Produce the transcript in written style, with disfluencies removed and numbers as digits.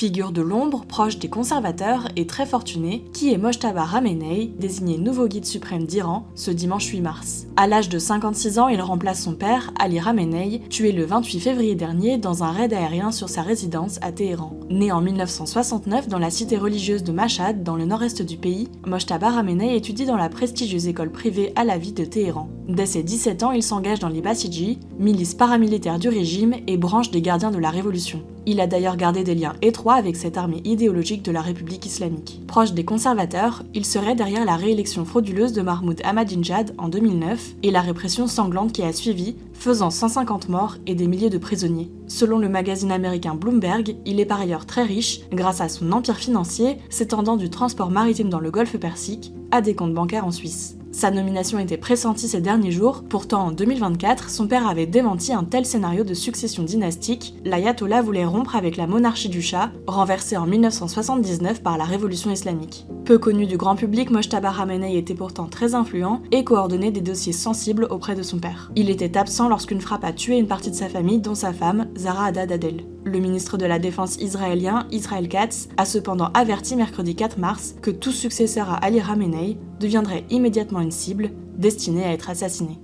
Figure de l'ombre, proche des conservateurs et très fortuné, qui est Mojtaba Ramenei, désigné nouveau guide suprême d'Iran ce dimanche 8 mars. À l'âge de 56 ans, il remplace son père, Ali Ramenei, tué le 28 février dernier dans un raid aérien sur sa résidence à Téhéran. Né en 1969 dans la cité religieuse de Mashhad, dans le nord-est du pays, Mojtaba Ramenei étudie dans la prestigieuse école privée Alavi de Téhéran. Dès ses 17 ans, il s'engage dans les Basiji, milice paramilitaire du régime et branche des gardiens de la révolution. Il a d'ailleurs gardé des liens étroits avec cette armée idéologique de la République islamique. Proche des conservateurs, il serait derrière la réélection frauduleuse de Mahmoud Ahmadinejad en 2009 et la répression sanglante qui a suivi, faisant 150 morts et des milliers de prisonniers. Selon le magazine américain Bloomberg, il est par ailleurs très riche grâce à son empire financier s'étendant du transport maritime dans le golfe Persique à des comptes bancaires en Suisse. Sa nomination était pressentie ces derniers jours, pourtant en 2024, son père avait démenti un tel scénario de succession dynastique. L'ayatollah voulait rompre avec la monarchie du Shah, renversée en 1979 par la révolution islamique. Peu connu du grand public, Mojtaba Ramenei était pourtant très influent et coordonnait des dossiers sensibles auprès de son père. Il était absent lorsqu'une frappe a tué une partie de sa famille, dont sa femme, Zahra Haddad Adel. Le ministre de la Défense israélien, Israel Katz, a cependant averti mercredi 4 mars que tout successeur à Ali Ramenei deviendrait immédiatement une cible destinée à être assassinée.